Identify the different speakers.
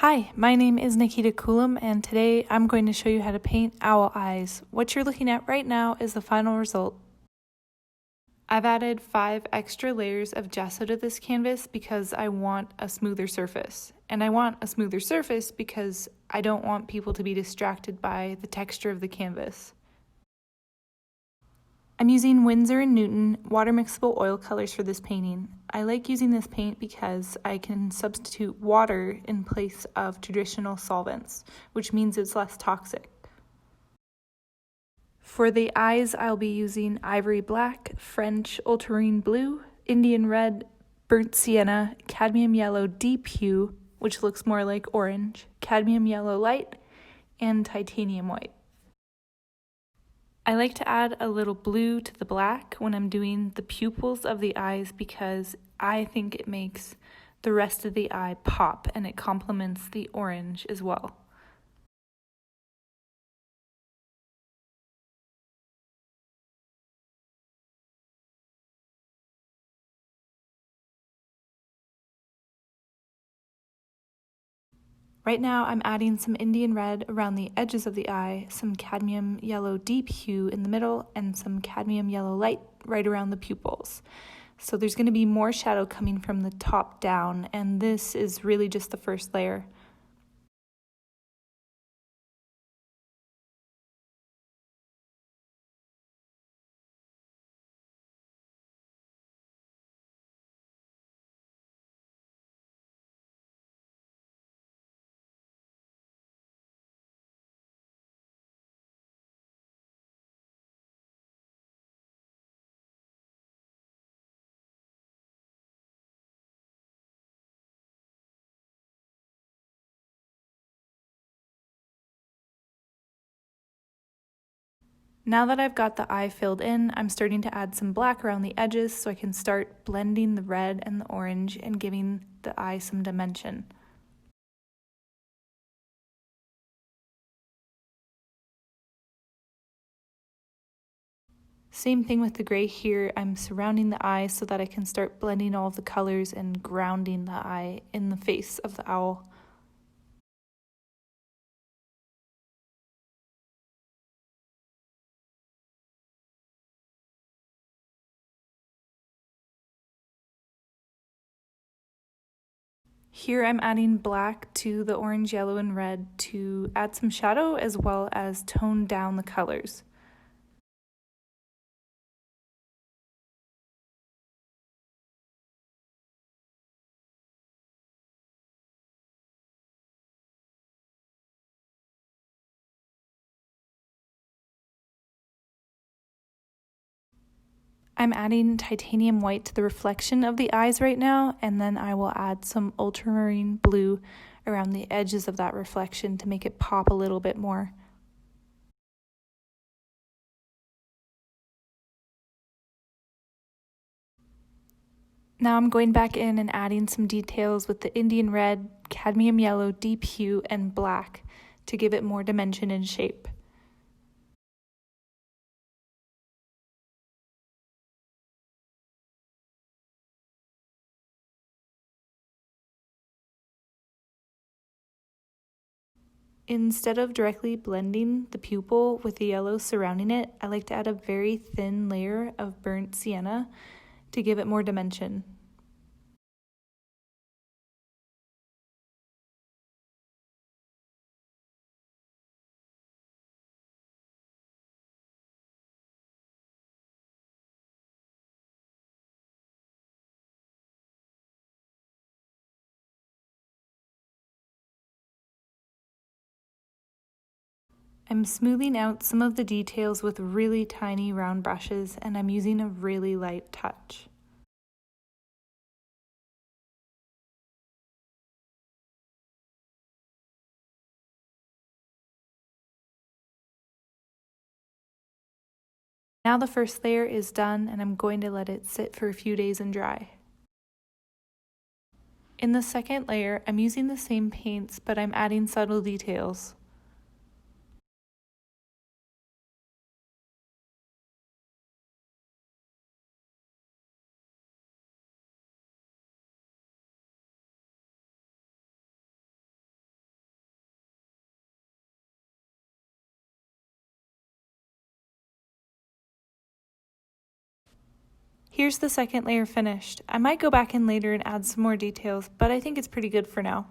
Speaker 1: Hi, my name is Nikita Coulombe, and today I'm going to show you how to paint owl eyes. What you're looking at right now is the final result. I've added 5 extra layers of gesso to this canvas because I want a smoother surface. And I want a smoother surface because I don't want people to be distracted by the texture of the canvas. I'm using Winsor & Newton water mixable oil colors for this painting. I like using this paint because I can substitute water in place of traditional solvents, which means it's less toxic. For the eyes, I'll be using ivory black, French ultramarine blue, Indian red, burnt sienna, cadmium yellow deep hue, which looks more like orange, cadmium yellow light, and titanium white. I like to add a little blue to the black when I'm doing the pupils of the eyes because I think it makes the rest of the eye pop and it complements the orange as well. Right now I'm adding some Indian red around the edges of the eye, some cadmium yellow deep hue in the middle, and some cadmium yellow light right around the pupils. So there's going to be more shadow coming from the top down, and this is really just the first layer. Now that I've got the eye filled in, I'm starting to add some black around the edges so I can start blending the red and the orange and giving the eye some dimension. Same thing with the gray here. I'm surrounding the eye so that I can start blending all of the colors and grounding the eye in the face of the owl. Here I'm adding black to the orange, yellow, and red to add some shadow as well as tone down the colors. I'm adding titanium white to the reflection of the eyes right now, and then I will add some ultramarine blue around the edges of that reflection to make it pop a little bit more. Now I'm going back in and adding some details with the Indian red, cadmium yellow, deep hue, and black to give it more dimension and shape. Instead of directly blending the pupil with the yellow surrounding it, I like to add a very thin layer of burnt sienna to give it more dimension. I'm smoothing out some of the details with really tiny round brushes, and I'm using a really light touch. Now the first layer is done, and I'm going to let it sit for a few days and dry. In the second layer, I'm using the same paints, but I'm adding subtle details. Here's the second layer finished. I might go back in later and add some more details, but I think it's pretty good for now.